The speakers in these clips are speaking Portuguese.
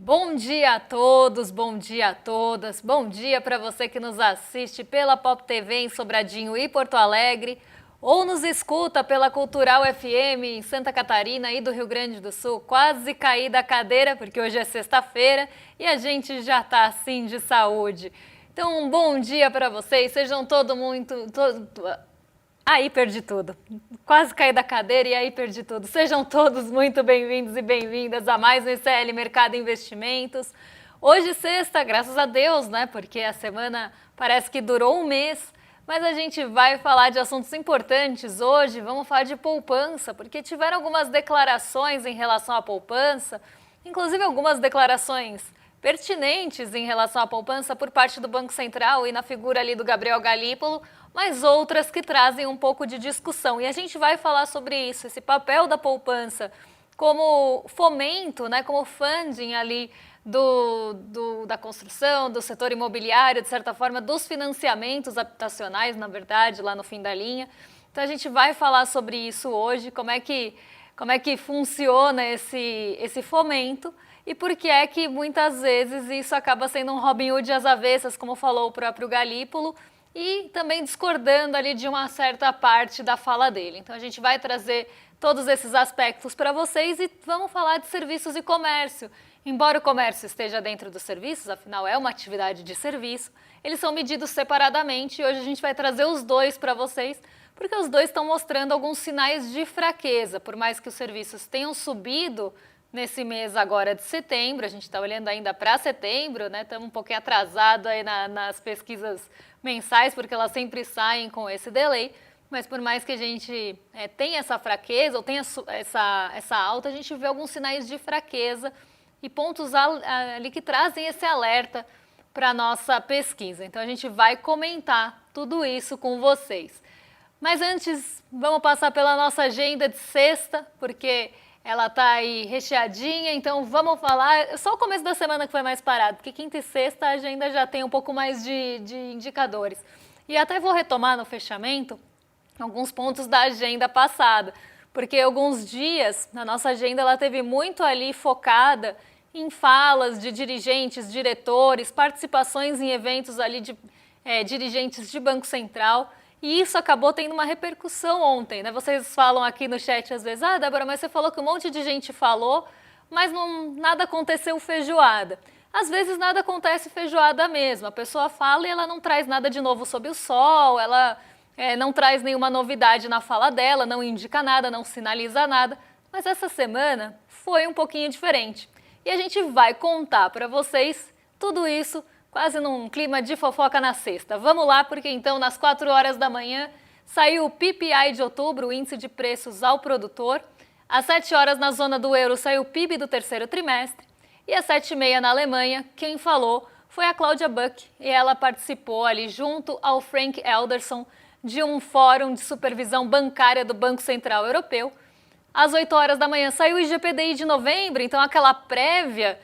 Bom dia a todos, bom dia a todas, bom dia para você que nos assiste pela Pop TV em Sobradinho e Porto Alegre, ou nos escuta pela Cultural FM em Santa Catarina e do Rio Grande do Sul. Quase caí da cadeira porque hoje é sexta-feira e a gente já está assim de saúde. Então, um bom dia para vocês, sejam Aí perdi tudo. Quase caí da cadeira e aí perdi tudo. Sejam todos muito bem-vindos e bem-vindas a mais um ICL Mercado Investimentos. Hoje sexta, graças a Deus, né? Porque a semana parece que durou um mês, mas a gente vai falar de assuntos importantes hoje. Vamos falar de poupança, porque tiveram algumas declarações em relação à poupança, inclusive algumas declarações pertinentes em relação à poupança por parte do Banco Central e na figura ali do Gabriel Galípolo, mas outras que trazem um pouco de discussão. E a gente vai falar sobre isso, esse papel da poupança como fomento, né, como funding ali da construção, do setor imobiliário, de certa forma, dos financiamentos habitacionais, na verdade, lá no fim da linha. Então a gente vai falar sobre isso hoje, como é que funciona esse fomento e por que é que muitas vezes isso acaba sendo um Robin Hood às avessas, como falou o próprio Galípolo, e também discordando ali de uma certa parte da fala dele. Então a gente vai trazer todos esses aspectos para vocês e vamos falar de serviços e comércio. Embora o comércio esteja dentro dos serviços, afinal é uma atividade de serviço, eles são medidos separadamente e hoje a gente vai trazer os dois para vocês, porque os dois estão mostrando alguns sinais de fraqueza. Por mais que os serviços tenham subido nesse mês agora de setembro, a gente está olhando ainda para setembro, né? Estamos um pouquinho atrasados aí nas pesquisas mensais, porque elas sempre saem com esse delay, mas por mais que a gente tenha essa fraqueza ou tenha essa alta, a gente vê alguns sinais de fraqueza e pontos ali que trazem esse alerta para a nossa pesquisa. Então a gente vai comentar tudo isso com vocês. Mas antes, vamos passar pela nossa agenda de sexta, porque ela está aí recheadinha, então vamos falar. Só o começo da semana que foi mais parado, porque quinta e sexta a agenda já tem um pouco mais de indicadores. E até vou retomar no fechamento alguns pontos da agenda passada, porque alguns dias a nossa agenda ela teve muito ali focada em falas de dirigentes, diretores, participações em eventos ali de dirigentes de Banco Central. E isso acabou tendo uma repercussão ontem, né? Vocês falam aqui no chat às vezes, Débora, mas você falou que um monte de gente falou, mas nada aconteceu feijoada. Às vezes nada acontece feijoada mesmo, a pessoa fala e ela não traz nada de novo sob o sol, ela não traz nenhuma novidade na fala dela, não indica nada, não sinaliza nada, mas essa semana foi um pouquinho diferente. E a gente vai contar para vocês tudo isso quase num clima de fofoca na sexta. Vamos lá, porque então nas 4 horas da manhã saiu o PPI de outubro, o índice de preços ao produtor. Às 7 horas na zona do euro saiu o PIB do terceiro trimestre. E às 7h30 na Alemanha, quem falou foi a Claudia Buck. E ela participou ali junto ao Frank Elderson de um fórum de supervisão bancária do Banco Central Europeu. Às 8 horas da manhã saiu o IGPDI de novembro, então aquela prévia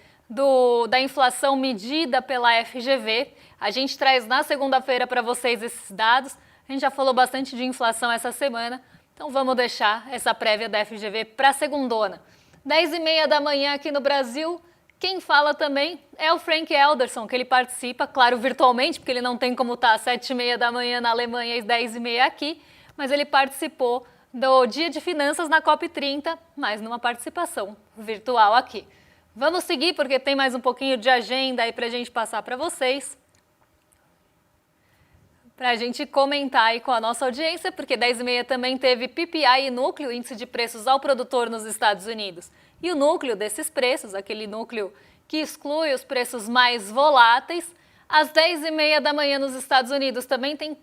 da inflação medida pela FGV. A gente traz na segunda-feira para vocês esses dados. A gente já falou bastante de inflação essa semana, então vamos deixar essa prévia da FGV para segundona. 10h30 da manhã aqui no Brasil, quem fala também é o Frank Elderson, que ele participa, claro, virtualmente, porque ele não tem como estar às 7h30 da manhã na Alemanha e às 10h30 aqui, mas ele participou do Dia de Finanças na COP30, mas numa participação virtual aqui. Vamos seguir, porque tem mais um pouquinho de agenda aí para a gente passar para vocês. Para a gente comentar aí com a nossa audiência, porque 10h30 também teve PPI e núcleo, índice de preços ao produtor nos Estados Unidos. E o núcleo desses preços, aquele núcleo que exclui os preços mais voláteis, às 10h30 da manhã nos Estados Unidos também tem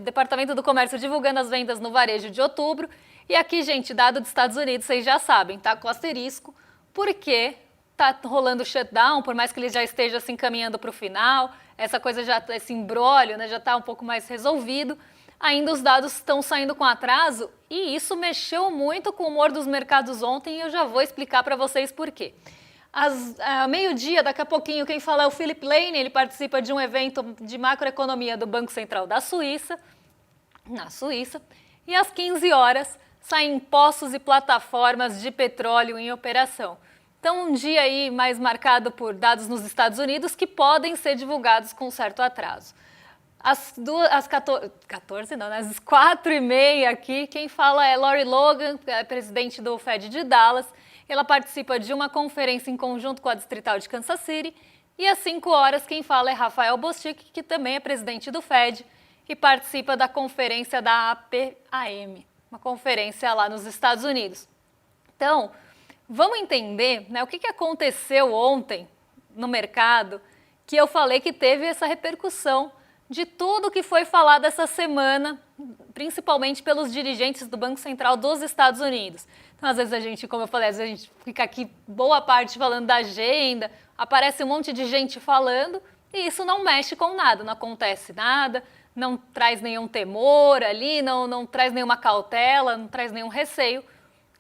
Departamento do Comércio divulgando as vendas no varejo de outubro. E aqui, gente, dado dos Estados Unidos, vocês já sabem, tá com asterisco, porque está rolando shutdown, por mais que ele já esteja assim caminhando para o final, essa coisa esse imbróglio, né, já está um pouco mais resolvido, ainda os dados estão saindo com atraso e isso mexeu muito com o humor dos mercados ontem e eu já vou explicar para vocês por quê. Meio-dia, daqui a pouquinho, quem fala é o Philip Lane, ele participa de um evento de macroeconomia do Banco Central da Suíça, na Suíça, e às 15 horas saem poços e plataformas de petróleo em operação. Então, um dia aí mais marcado por dados nos Estados Unidos que podem ser divulgados com certo atraso. Às 14 não, né? Às 4h30 aqui, quem fala é Lori Logan, presidente do Fed de Dallas. Ela participa de uma conferência em conjunto com a Distrital de Kansas City. E às 5h, quem fala é Rafael Bostic, que também é presidente do Fed e participa da conferência da APAM, uma conferência lá nos Estados Unidos. Então, vamos entender, né, o que aconteceu ontem no mercado, que eu falei que teve essa repercussão de tudo que foi falado essa semana, principalmente pelos dirigentes do Banco Central dos Estados Unidos. Então, às vezes a gente, como eu falei, às vezes a gente fica aqui boa parte falando da agenda, aparece um monte de gente falando e isso não mexe com nada, não acontece nada, não traz nenhum temor ali, não traz nenhuma cautela, não traz nenhum receio.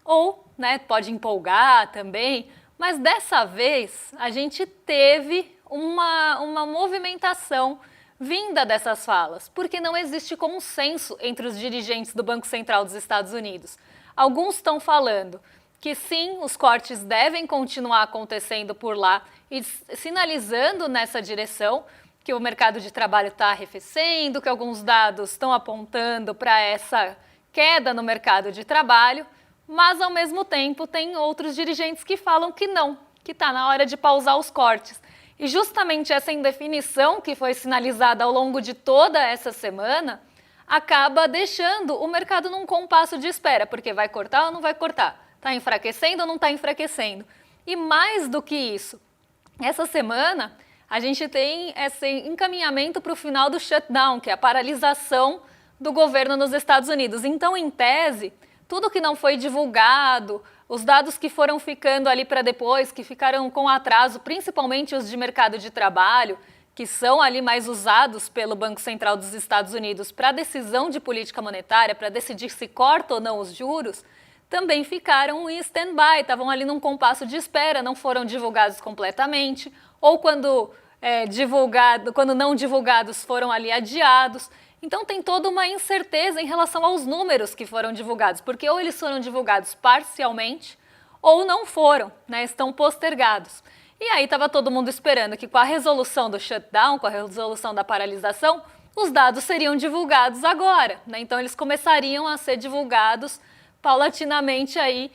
Ou, né, pode empolgar também, mas dessa vez a gente teve uma movimentação vinda dessas falas, porque não existe consenso entre os dirigentes do Banco Central dos Estados Unidos. Alguns estão falando que sim, os cortes devem continuar acontecendo por lá e sinalizando nessa direção que o mercado de trabalho está arrefecendo, que alguns dados estão apontando para essa queda no mercado de trabalho, mas ao mesmo tempo tem outros dirigentes que falam que não, que está na hora de pausar os cortes. E justamente essa indefinição que foi sinalizada ao longo de toda essa semana acaba deixando o mercado num compasso de espera, porque vai cortar ou não vai cortar? Está enfraquecendo ou não está enfraquecendo? E mais do que isso, essa semana a gente tem esse encaminhamento para o final do shutdown, que é a paralisação do governo nos Estados Unidos. Então, em tese, tudo que não foi divulgado, os dados que foram ficando ali para depois, que ficaram com atraso, principalmente os de mercado de trabalho, que são ali mais usados pelo Banco Central dos Estados Unidos para decisão de política monetária, para decidir se corta ou não os juros, também ficaram em stand-by, estavam ali num compasso de espera, não foram divulgados completamente, ou quando não divulgados foram ali adiados. Então tem toda uma incerteza em relação aos números que foram divulgados, porque ou eles foram divulgados parcialmente ou não foram, né, estão postergados. E aí estava todo mundo esperando que com a resolução do shutdown, com a resolução da paralisação, os dados seriam divulgados agora, né? Então eles começariam a ser divulgados paulatinamente aí,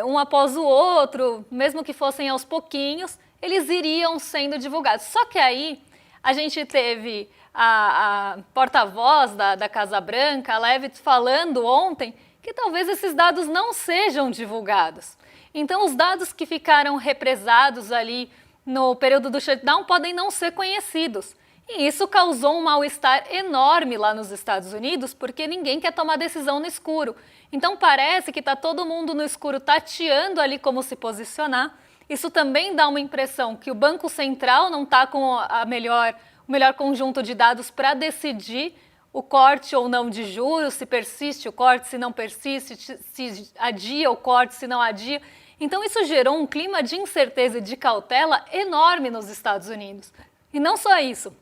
um após o outro, mesmo que fossem aos pouquinhos, eles iriam sendo divulgados. Só que aí a gente teve a porta-voz da Casa Branca, a Leavitt, falando ontem que talvez esses dados não sejam divulgados. Então, os dados que ficaram represados ali no período do shutdown podem não ser conhecidos. E isso causou um mal-estar enorme lá nos Estados Unidos, porque ninguém quer tomar decisão no escuro. Então, parece que está todo mundo no escuro tateando ali como se posicionar. Isso também dá uma impressão que o Banco Central não está com o melhor conjunto de dados para decidir o corte ou não de juros, se persiste o corte, se não persiste, se adia o corte, se não adia. Então isso gerou um clima de incerteza e de cautela enorme nos Estados Unidos. E não só isso.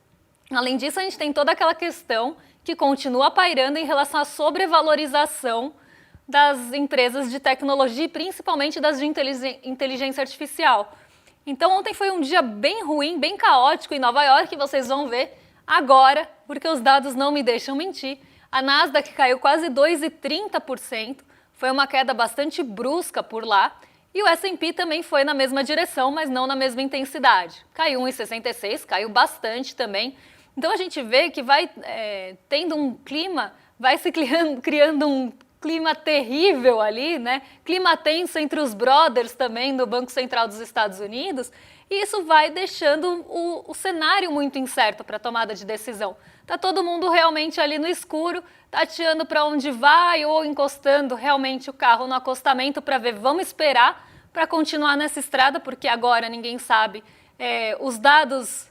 Além disso, a gente tem toda aquela questão que continua pairando em relação à sobrevalorização das empresas de tecnologia e principalmente das de inteligência artificial. Então ontem foi um dia bem ruim, bem caótico em Nova York, vocês vão ver agora, porque os dados não me deixam mentir. A Nasdaq caiu quase 2,30%, foi uma queda bastante brusca por lá, e o S&P também foi na mesma direção, mas não na mesma intensidade. Caiu 1,66%, caiu bastante também. Então a gente vê que vai tendo um clima, vai se criando um clima terrível ali, né? Clima tenso entre os brothers também do Banco Central dos Estados Unidos, e isso vai deixando o cenário muito incerto para a tomada de decisão. Está todo mundo realmente ali no escuro, tateando para onde vai ou encostando realmente o carro no acostamento para ver, vamos esperar para continuar nessa estrada, porque agora ninguém sabe. Os dados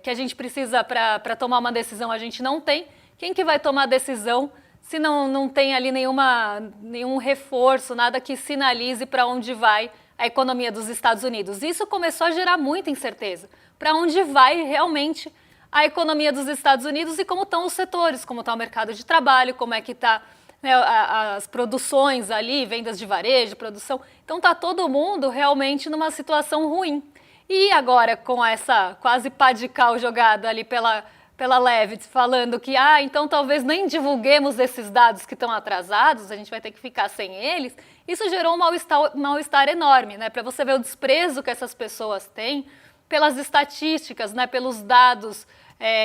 que a gente precisa para tomar uma decisão a gente não tem. Quem que vai tomar a decisão se não tem ali nenhum reforço, nada que sinalize para onde vai a economia dos Estados Unidos? Isso começou a gerar muita incerteza. Para onde vai realmente a economia dos Estados Unidos e como estão os setores, como está o mercado de trabalho, como é que está né, as produções ali, vendas de varejo, produção. Então está todo mundo realmente numa situação ruim. E agora, com essa quase pá de cal jogada ali pela Levitt, falando que, então talvez nem divulguemos esses dados que estão atrasados, a gente vai ter que ficar sem eles, isso gerou um mal-estar enorme, né? Para você ver o desprezo que essas pessoas têm pelas estatísticas, né? Pelos dados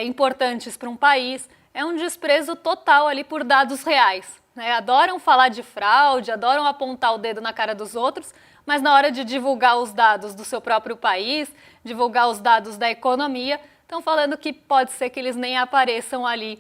importantes para um país. É um desprezo total ali por dados reais, né? Adoram falar de fraude, adoram apontar o dedo na cara dos outros, mas na hora de divulgar os dados do seu próprio país, divulgar os dados da economia, estão falando que pode ser que eles nem apareçam ali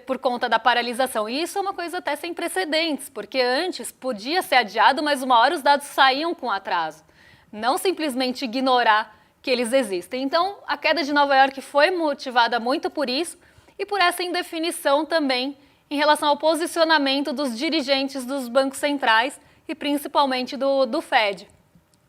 por conta da paralisação. E isso é uma coisa até sem precedentes, porque antes podia ser adiado, mas uma hora os dados saíam com atraso. Não simplesmente ignorar que eles existem. Então, a queda de Nova York foi motivada muito por isso e por essa indefinição também em relação ao posicionamento dos dirigentes dos bancos centrais e principalmente do Fed.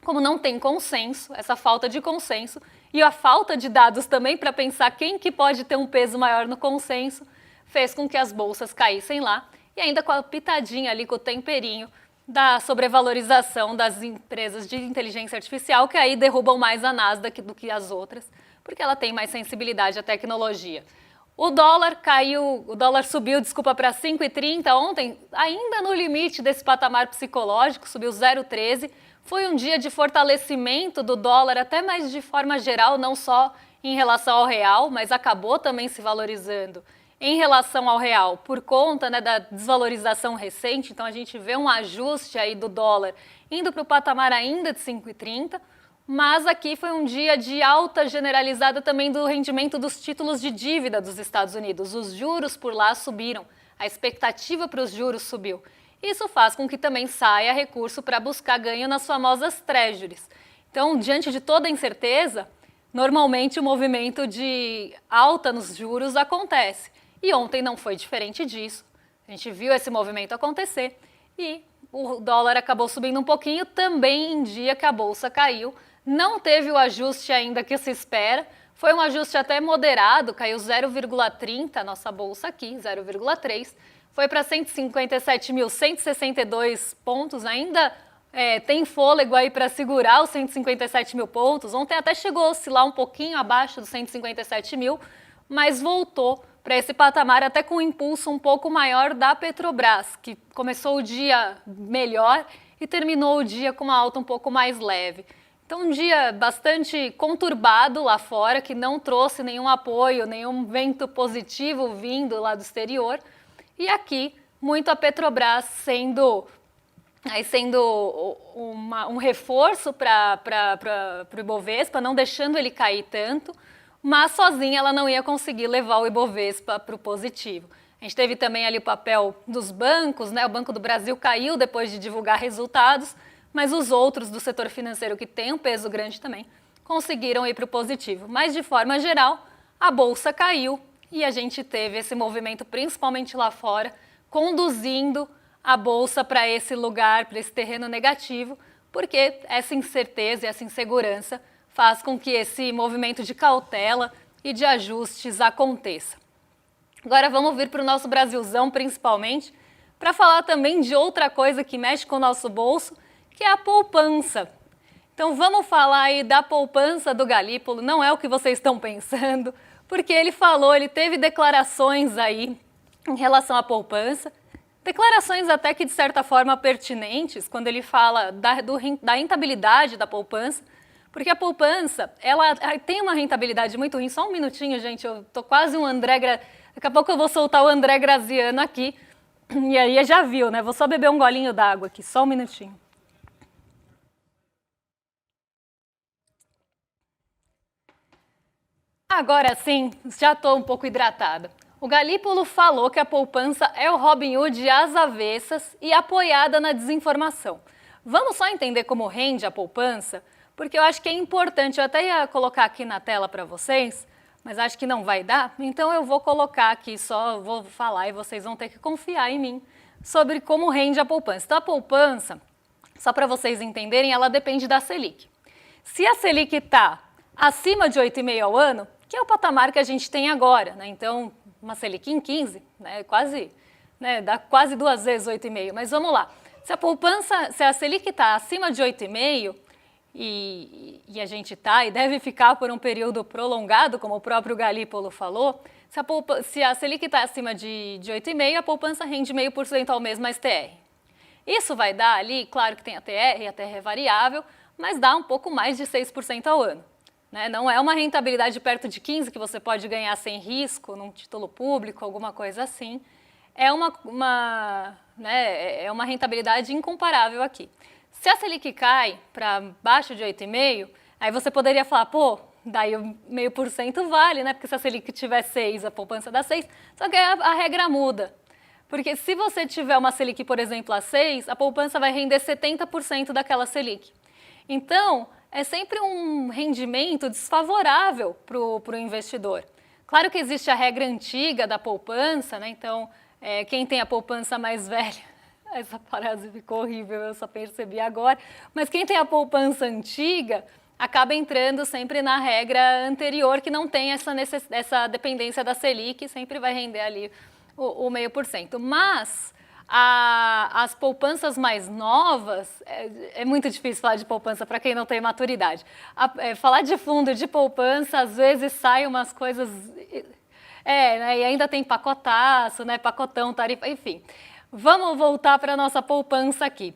Como não tem consenso, essa falta de consenso e a falta de dados também para pensar quem que pode ter um peso maior no consenso, fez com que as bolsas caíssem lá e ainda com a pitadinha ali, com o temperinho da sobrevalorização das empresas de inteligência artificial, que aí derrubam mais a Nasdaq do que as outras, porque ela tem mais sensibilidade à tecnologia. O dólar caiu, o dólar subiu, para 5,30 ontem, ainda no limite desse patamar psicológico, subiu 0,13. Foi um dia de fortalecimento do dólar, até mais de forma geral, não só em relação ao real, mas acabou também se valorizando em relação ao real por conta, né, da desvalorização recente. Então a gente vê um ajuste aí do dólar indo para o patamar ainda de 5,30. Mas aqui foi um dia de alta generalizada também do rendimento dos títulos de dívida dos Estados Unidos. Os juros por lá subiram, a expectativa para os juros subiu. Isso faz com que também saia recurso para buscar ganho nas famosas treasuries. Então, diante de toda a incerteza, normalmente o movimento de alta nos juros acontece. E ontem não foi diferente disso. A gente viu esse movimento acontecer e o dólar acabou subindo um pouquinho, também em dia que a bolsa caiu. Não teve o ajuste ainda que se espera, foi um ajuste até moderado, caiu 0,30 a nossa bolsa aqui, 0,3, foi para 157.162 pontos, ainda tem fôlego aí para segurar os 157 mil pontos. Ontem até chegou a oscilar um pouquinho abaixo dos 157 mil, mas voltou para esse patamar até com um impulso um pouco maior da Petrobras, que começou o dia melhor e terminou o dia com uma alta um pouco mais leve. Então, um dia bastante conturbado lá fora, que não trouxe nenhum apoio, nenhum vento positivo vindo lá do exterior. E aqui, muito a Petrobras sendo um reforço para o Ibovespa, não deixando ele cair tanto, mas sozinha ela não ia conseguir levar o Ibovespa para o positivo. A gente teve também ali o papel dos bancos, né? O Banco do Brasil caiu depois de divulgar resultados, mas os outros do setor financeiro, que tem um peso grande também, conseguiram ir para o positivo. Mas, de forma geral, a Bolsa caiu e a gente teve esse movimento, principalmente lá fora, conduzindo a Bolsa para esse lugar, para esse terreno negativo, porque essa incerteza e essa insegurança faz com que esse movimento de cautela e de ajustes aconteça. Agora vamos vir para o nosso Brasilzão, principalmente, para falar também de outra coisa que mexe com o nosso bolso, que é a poupança. Então vamos falar aí da poupança do Galípolo, não é o que vocês estão pensando, porque ele teve declarações aí em relação à poupança, declarações até que de certa forma pertinentes, quando ele fala da rentabilidade da poupança, porque a poupança, ela tem uma rentabilidade muito ruim. Só um minutinho, gente, eu tô quase um daqui a pouco eu vou soltar o André Graziano aqui, e aí já viu, né? Vou só beber um golinho d'água aqui, só um minutinho. Agora sim, já estou um pouco hidratada. O Galípolo falou que a poupança é o Robin Hood às avessas e apoiada na desinformação. Vamos só entender como rende a poupança? Porque eu acho que é importante, eu até ia colocar aqui na tela para vocês, mas acho que não vai dar, então eu vou colocar aqui, só vou falar e vocês vão ter que confiar em mim sobre como rende a poupança. Então a poupança, só para vocês entenderem, ela depende da Selic. Se a Selic está acima de 8,5 ao ano, que é o patamar que a gente tem agora, né? Então uma Selic em 15, né? Quase né, dá quase 2 vezes 8,5. Mas vamos lá. Se a Selic está acima de 8,5, e a gente está e deve ficar por um período prolongado, como o próprio Galípolo falou, se a Selic está acima de 8,5, a poupança rende 0,5% ao mês mais TR. Isso vai dar ali, claro que tem a TR é variável, mas dá um pouco mais de 6% ao ano. Né? Não é uma rentabilidade perto de 15% que você pode ganhar sem risco, num título público, alguma coisa assim. É uma rentabilidade incomparável aqui. Se a Selic cai para baixo de 8,5, aí você poderia falar, pô, daí o 0,5% vale, né? Porque se a Selic tiver 6, a poupança dá 6, só que aí a regra muda. Porque se você tiver uma Selic, por exemplo, a 6, a poupança vai render 70% daquela Selic. Então, é sempre um rendimento desfavorável para o investidor. Claro que existe a regra antiga da poupança, né? Então, quem tem a poupança mais velha, essa frase ficou horrível, eu só percebi agora, mas quem tem a poupança antiga acaba entrando sempre na regra anterior, que não tem essa dependência da Selic, sempre vai render ali o 0,5%. Mas as poupanças mais novas, é muito difícil falar de poupança para quem não tem maturidade. Falar de fundo de poupança, às vezes sai umas coisas... né, e ainda tem pacotaço, né, pacotão, tarifa, enfim. Vamos voltar para a nossa poupança aqui.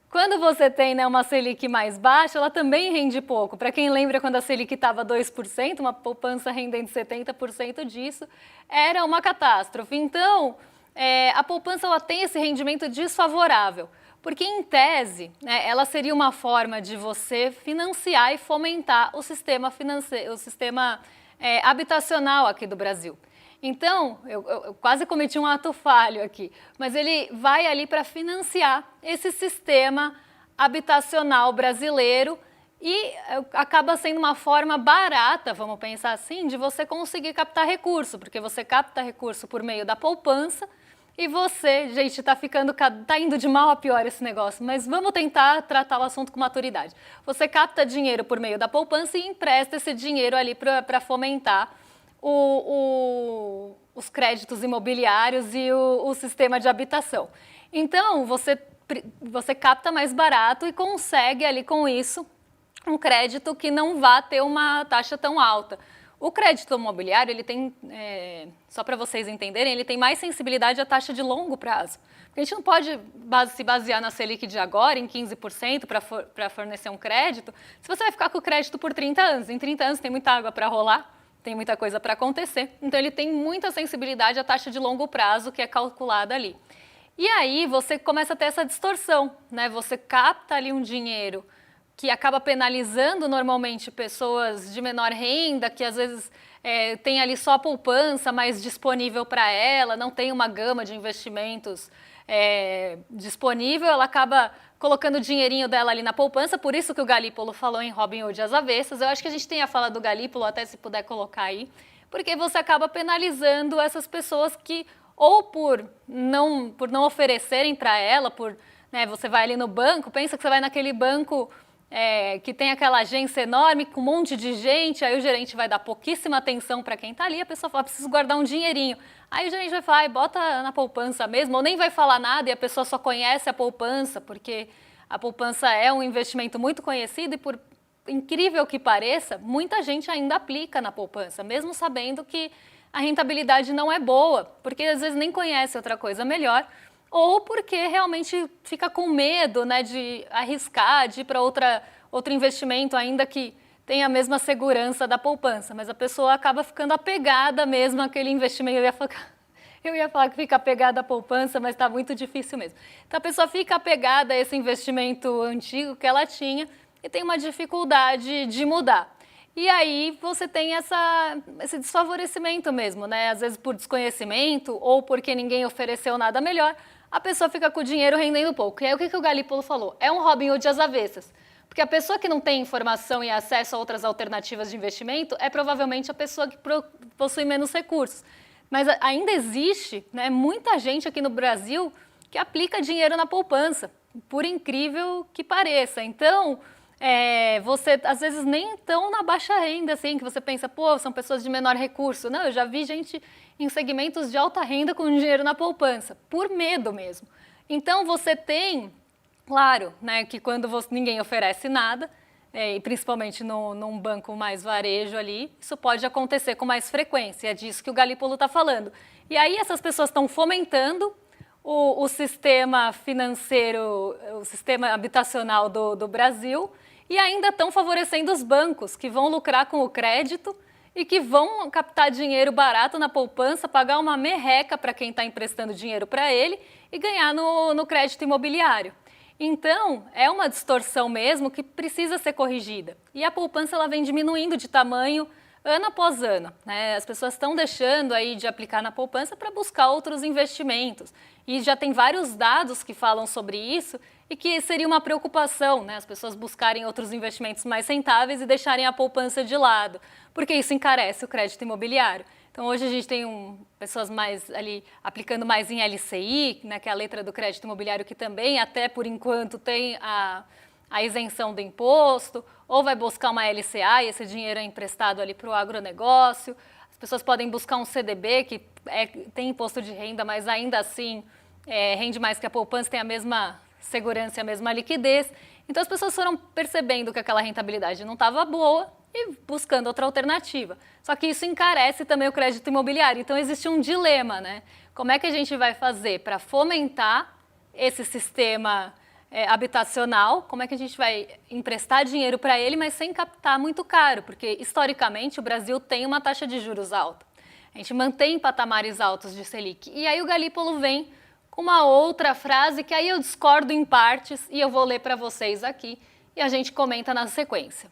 Quando você tem, né, uma Selic mais baixa, ela também rende pouco. Para quem lembra quando a Selic estava 2%, uma poupança rendendo 70% disso, era uma catástrofe. Então, a poupança ela tem esse rendimento desfavorável, porque em tese, né, ela seria uma forma de você financiar e fomentar o sistema habitacional aqui do Brasil. Então, eu quase cometi um ato falho aqui, mas ele vai ali para financiar esse sistema habitacional brasileiro e acaba sendo uma forma barata, vamos pensar assim, de você conseguir captar recurso, porque você capta recurso por meio da poupança e você, gente, tá indo de mal a pior esse negócio, mas vamos tentar tratar o assunto com maturidade. Você capta dinheiro por meio da poupança e empresta esse dinheiro ali para fomentar os créditos imobiliários e o sistema de habitação. Então, você capta mais barato e consegue ali com isso um crédito que não vá ter uma taxa tão alta. O crédito imobiliário, ele tem, só para vocês entenderem, ele tem mais sensibilidade à taxa de longo prazo. Porque a gente não pode se basear na Selic de agora, em 15%, para fornecer um crédito, se você vai ficar com o crédito por 30 anos. Em 30 anos tem muita água para rolar, tem muita coisa para acontecer. Então, ele tem muita sensibilidade à taxa de longo prazo que é calculada ali. E aí, você começa a ter essa distorção, né? Você capta ali um dinheiro que acaba penalizando normalmente pessoas de menor renda, que às vezes tem ali só a poupança mais disponível para ela, não tem uma gama de investimentos disponível, ela acaba colocando o dinheirinho dela ali na poupança, por isso que o Galípolo falou em Robinhood às avessas. Eu acho que a gente tem a fala do Galípolo, até se puder colocar aí, porque você acaba penalizando essas pessoas que, ou por não oferecerem para ela, né, você vai ali no banco, pensa que você vai naquele banco que tem aquela agência enorme com um monte de gente, aí o gerente vai dar pouquíssima atenção para quem está ali, a pessoa fala, preciso guardar um dinheirinho. Aí o gerente vai falar, bota na poupança mesmo, ou nem vai falar nada e a pessoa só conhece a poupança, porque a poupança é um investimento muito conhecido e, por incrível que pareça, muita gente ainda aplica na poupança, mesmo sabendo que a rentabilidade não é boa, porque às vezes nem conhece outra coisa melhor, ou porque realmente fica com medo, né, de arriscar, de ir para outro investimento, ainda que tenha a mesma segurança da poupança, mas a pessoa acaba ficando apegada mesmo àquele investimento. Eu ia falar que fica apegada à poupança, mas está muito difícil mesmo. Então a pessoa fica apegada a esse investimento antigo que ela tinha e tem uma dificuldade de mudar. E aí você tem esse desfavorecimento mesmo, né? Às vezes por desconhecimento ou porque ninguém ofereceu nada melhor, a pessoa fica com o dinheiro rendendo pouco. E aí o que o Galípolo falou? É um Robinhood às avessas. Porque a pessoa que não tem informação e acesso a outras alternativas de investimento é provavelmente a pessoa que possui menos recursos. Mas ainda existe, né, muita gente aqui no Brasil que aplica dinheiro na poupança, por incrível que pareça. Então, você às vezes nem tão na baixa renda, assim, que você pensa, pô, são pessoas de menor recurso. Não, eu já vi gente em segmentos de alta renda com dinheiro na poupança, por medo mesmo. Então você tem, claro, né, que quando ninguém oferece nada, e principalmente num banco mais varejo ali, isso pode acontecer com mais frequência, é disso que o Galípolo está falando. E aí essas pessoas estão fomentando o sistema financeiro, o sistema habitacional do Brasil, e ainda estão favorecendo os bancos, que vão lucrar com o crédito e que vão captar dinheiro barato na poupança, pagar uma merreca para quem está emprestando dinheiro para ele e ganhar no crédito imobiliário. Então, é uma distorção mesmo que precisa ser corrigida. E a poupança ela vem diminuindo de tamanho ano após ano, né? As pessoas estão deixando aí de aplicar na poupança para buscar outros investimentos. E já tem vários dados que falam sobre isso e que seria uma preocupação, né? As pessoas buscarem outros investimentos mais rentáveis e deixarem a poupança de lado, porque isso encarece o crédito imobiliário. Então, hoje a gente tem pessoas mais ali aplicando mais em LCI, né, que é a letra do crédito imobiliário, que também, até por enquanto, tem a isenção do imposto, ou vai buscar uma LCA e esse dinheiro é emprestado ali para o agronegócio. As pessoas podem buscar um CDB, que tem imposto de renda, mas ainda assim rende mais que a poupança, tem a mesma segurança e a mesma liquidez. Então, as pessoas foram percebendo que aquela rentabilidade não estava boa e buscando outra alternativa. Só que isso encarece também o crédito imobiliário. Então, existe um dilema, né? Como é que a gente vai fazer para fomentar esse sistema habitacional? Como é que a gente vai emprestar dinheiro para ele, mas sem captar muito caro? Porque, historicamente, o Brasil tem uma taxa de juros alta. A gente mantém patamares altos de Selic. E aí o Galípolo vem com uma outra frase que aí eu discordo em partes e eu vou ler para vocês aqui e a gente comenta na sequência.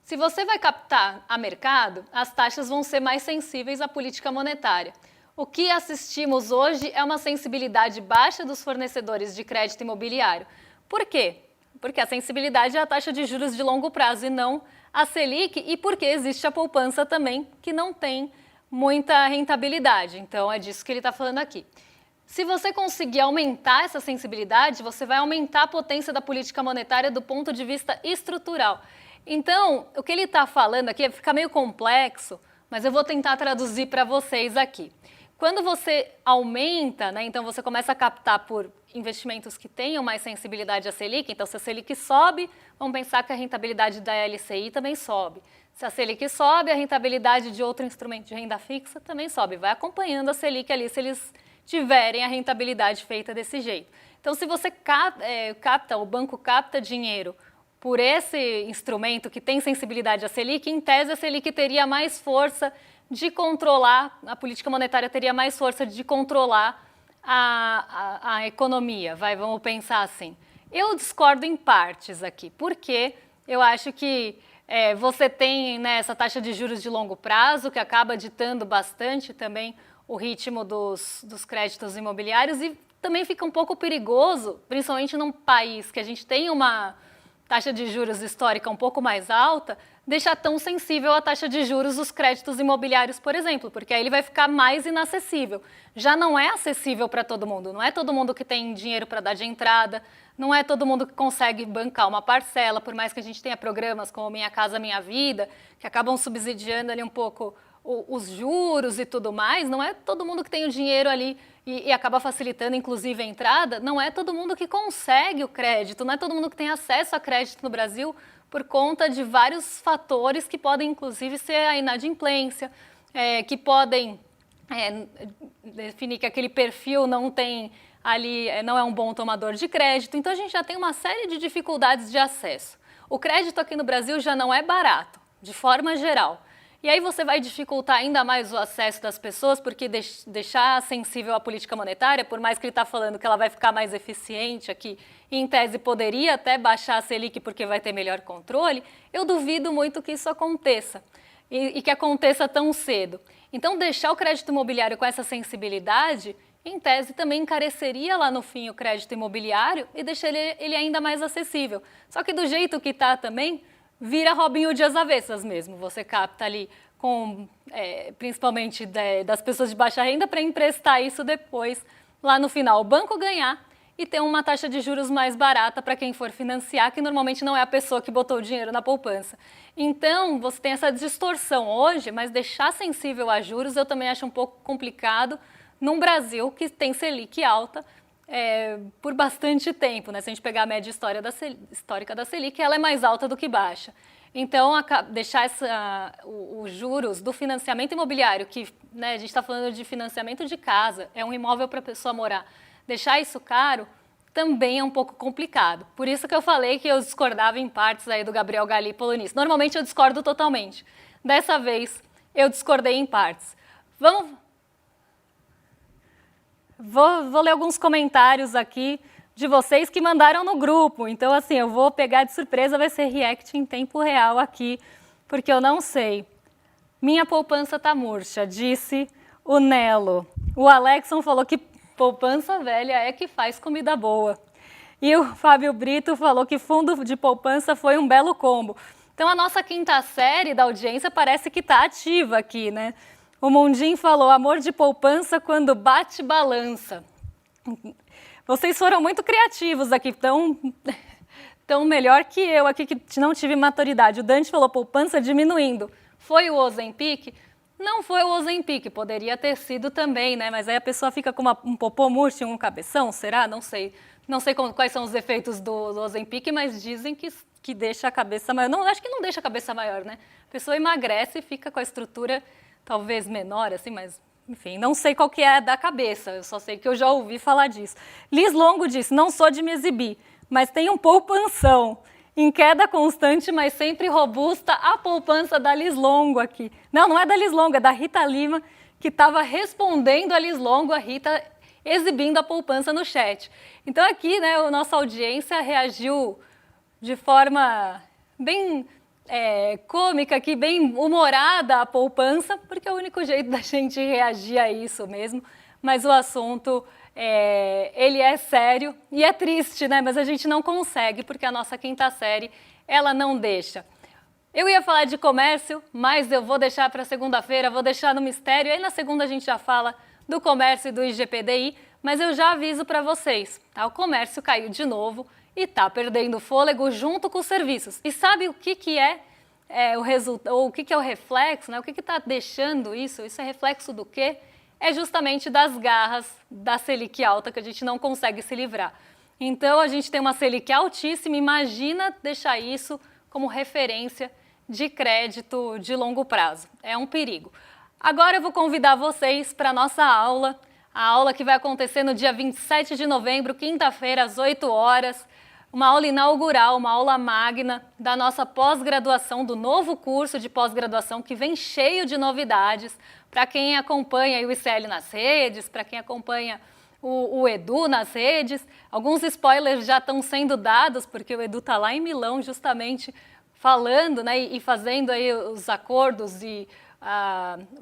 Se você vai captar a mercado, as taxas vão ser mais sensíveis à política monetária. O que assistimos hoje é uma sensibilidade baixa dos fornecedores de crédito imobiliário. Por quê? Porque a sensibilidade é a taxa de juros de longo prazo e não a Selic, e porque existe a poupança também, que não tem muita rentabilidade. Então, é disso que ele está falando aqui. Se você conseguir aumentar essa sensibilidade, você vai aumentar a potência da política monetária do ponto de vista estrutural. Então, o que ele está falando aqui fica meio complexo, mas eu vou tentar traduzir para vocês aqui. Quando você aumenta, né, então você começa a captar por investimentos que tenham mais sensibilidade à Selic, então se a Selic sobe, vamos pensar que a rentabilidade da LCI também sobe. Se a Selic sobe, a rentabilidade de outro instrumento de renda fixa também sobe. Vai acompanhando a Selic ali se eles tiverem a rentabilidade feita desse jeito. Então, se você capta, o banco capta dinheiro por esse instrumento que tem sensibilidade à Selic, em tese a Selic teria mais força de controlar, a política monetária teria mais força de controlar a economia, vamos pensar assim. Eu discordo em partes aqui, porque eu acho que você tem, né, essa taxa de juros de longo prazo que acaba ditando bastante também o ritmo dos créditos imobiliários e também fica um pouco perigoso, principalmente num país que a gente tem uma taxa de juros histórica um pouco mais alta, deixar tão sensível a taxa de juros dos créditos imobiliários, por exemplo, porque aí ele vai ficar mais inacessível. Já não é acessível para todo mundo, não é todo mundo que tem dinheiro para dar de entrada, não é todo mundo que consegue bancar uma parcela, por mais que a gente tenha programas como Minha Casa Minha Vida, que acabam subsidiando ali um pouco os juros e tudo mais, não é todo mundo que tem o dinheiro ali e acaba facilitando, inclusive, a entrada, não é todo mundo que consegue o crédito, não é todo mundo que tem acesso a crédito no Brasil por conta de vários fatores que podem, inclusive, ser a inadimplência, que podem definir que aquele perfil não tem ali, não é um bom tomador de crédito. Então, a gente já tem uma série de dificuldades de acesso. O crédito aqui no Brasil já não é barato, de forma geral. E aí você vai dificultar ainda mais o acesso das pessoas, porque deixar sensível à política monetária, por mais que ele está falando que ela vai ficar mais eficiente aqui, e em tese poderia até baixar a Selic porque vai ter melhor controle, eu duvido muito que isso aconteça e que aconteça tão cedo. Então, deixar o crédito imobiliário com essa sensibilidade, em tese, também encareceria lá no fim o crédito imobiliário e deixaria ele ainda mais acessível. Só que do jeito que está também, vira Robin Hood às avessas mesmo. Você capta ali, principalmente das pessoas de baixa renda, para emprestar isso depois, lá no final, o banco ganhar e ter uma taxa de juros mais barata para quem for financiar, que normalmente não é a pessoa que botou o dinheiro na poupança. Então, você tem essa distorção hoje, mas deixar sensível a juros eu também acho um pouco complicado num Brasil que tem Selic alta por bastante tempo, né? Se a gente pegar a média histórica da Selic, ela é mais alta do que baixa. Então, deixar os juros do financiamento imobiliário, que né, a gente está falando de financiamento de casa, é um imóvel para a pessoa morar, deixar isso caro também é um pouco complicado. Por isso que eu falei que eu discordava em partes aí do Gabriel Galípolo nisso. Normalmente eu discordo totalmente. Dessa vez, eu discordei em partes. Vou ler alguns comentários aqui de vocês que mandaram no grupo. Então, assim, eu vou pegar de surpresa, vai ser react em tempo real aqui, porque eu não sei. Minha poupança tá murcha, disse o Nelo. O Alexson falou que poupança velha é que faz comida boa. E o Fábio Brito falou que fundo de poupança foi um belo combo. Então, a nossa quinta série da audiência parece que está ativa aqui, né? O Mundim falou, amor de poupança quando bate balança. Vocês foram muito criativos aqui, tão melhor que eu aqui, que não tive maturidade. O Dante falou poupança diminuindo. Foi o Ozempic? Não foi o Ozempic, poderia ter sido também, né? Mas aí a pessoa fica com um popô murcho e um cabeção, será? Não sei. Não sei quais são os efeitos do Ozempic, mas dizem que deixa a cabeça maior. Não, acho que não deixa a cabeça maior, né? A pessoa emagrece e fica com a estrutura talvez menor, assim, mas... Enfim, não sei qual que é da cabeça, eu só sei que eu já ouvi falar disso. Liz Longo disse, não sou de me exibir, mas tem um poupanção. Em queda constante, mas sempre robusta, a poupança da Liz Longo aqui. Não é da Liz Longo, é da Rita Lima, que estava respondendo a Liz Longo, a Rita exibindo a poupança no chat. Então aqui, né, a nossa audiência reagiu de forma bem... cômica aqui, bem humorada a poupança, porque é o único jeito da gente reagir a isso mesmo, mas o assunto, ele é sério e é triste, né? Mas a gente não consegue, porque a nossa quinta série, ela não deixa. Eu ia falar de comércio, mas eu vou deixar para segunda-feira, vou deixar no mistério, aí na segunda a gente já fala do comércio e do IGPDI, mas eu já aviso para vocês, tá? O comércio caiu de novo, e está perdendo fôlego junto com os serviços. E sabe o que é o resultado, ou o que é o reflexo, né? O que está deixando isso? Isso é reflexo do quê? É justamente das garras da Selic alta, que a gente não consegue se livrar. Então, a gente tem uma Selic altíssima, imagina deixar isso como referência de crédito de longo prazo. É um perigo. Agora eu vou convidar vocês para a nossa aula, a aula que vai acontecer no dia 27 de novembro, quinta-feira, às 8 horas, uma aula inaugural, uma aula magna da nossa pós-graduação, do novo curso de pós-graduação que vem cheio de novidades para quem acompanha o ICL nas redes, para quem acompanha o Edu nas redes. Alguns spoilers já estão sendo dados, porque o Edu está lá em Milão justamente falando, né, e fazendo aí os acordos e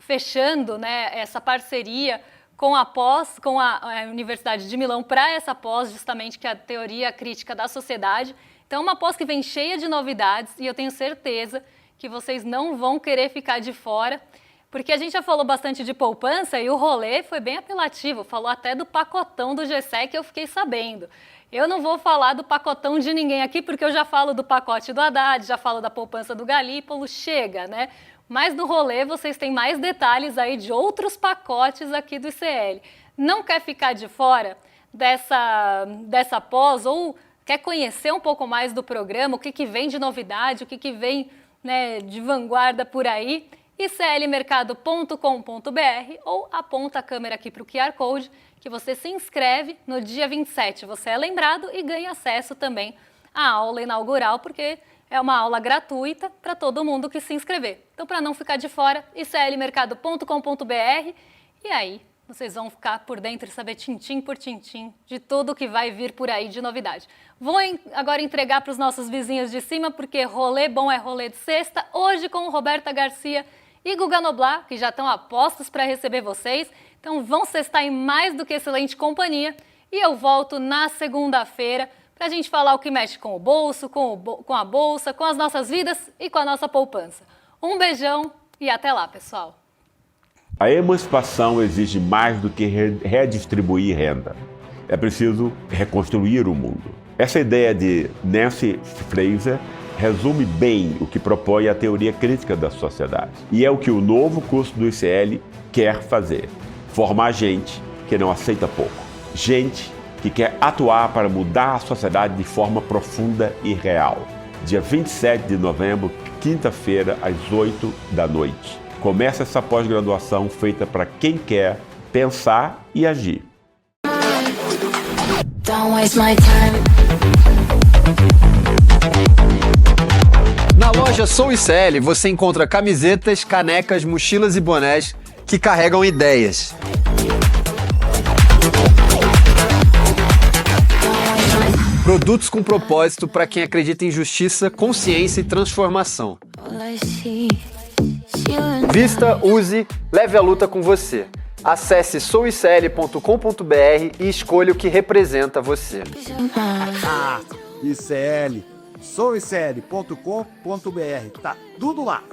fechando, né, essa parceria com a pós, com a Universidade de Milão para essa pós, justamente que é a teoria crítica da sociedade. Então, uma pós que vem cheia de novidades e eu tenho certeza que vocês não vão querer ficar de fora, porque a gente já falou bastante de poupança e o rolê foi bem apelativo, falou até do pacotão do GSEC que eu fiquei sabendo. Eu não vou falar do pacotão de ninguém aqui, porque eu já falo do pacote do Haddad, já falo da poupança do Galípolo, chega, né? Mas no rolê vocês têm mais detalhes aí de outros pacotes aqui do ICL. Não quer ficar de fora dessa pós ou quer conhecer um pouco mais do programa, o que vem de novidade, o que vem, né, de vanguarda por aí? iclmercado.com.br ou aponta a câmera aqui para o QR Code que você se inscreve no dia 27. Você é lembrado e ganha acesso também à aula inaugural, porque é uma aula gratuita para todo mundo que se inscrever. Então, para não ficar de fora, iclmercado.com.br e aí vocês vão ficar por dentro e saber tintim por tintim de tudo que vai vir por aí de novidade. Vou agora entregar para os nossos vizinhos de cima, porque rolê bom é rolê de sexta, hoje com Roberta Garcia e Guga Noblar, que já estão a postos para receber vocês. Então vão sextar em mais do que excelente companhia e eu volto na segunda-feira para a gente falar o que mexe com o bolso, com a bolsa, com as nossas vidas e com a nossa poupança. Um beijão e até lá, pessoal! A emancipação exige mais do que redistribuir renda. É preciso reconstruir o mundo. Essa ideia de Nancy Fraser resume bem o que propõe a teoria crítica da sociedade. E é o que o novo curso do ICL quer fazer. Formar gente que não aceita pouco. Gente que quer atuar para mudar a sociedade de forma profunda e real. Dia 27 de novembro, quinta-feira, às 8 da noite. Começa essa pós-graduação feita para quem quer pensar e agir. Don't waste my time. Na loja Sou ICL você encontra camisetas, canecas, mochilas e bonés que carregam ideias. Produtos com propósito para quem acredita em justiça, consciência e transformação. Vista, use, leve a luta com você. Acesse souicl.com.br e escolha o que representa você. ICL, souicl.com.br, tá tudo lá.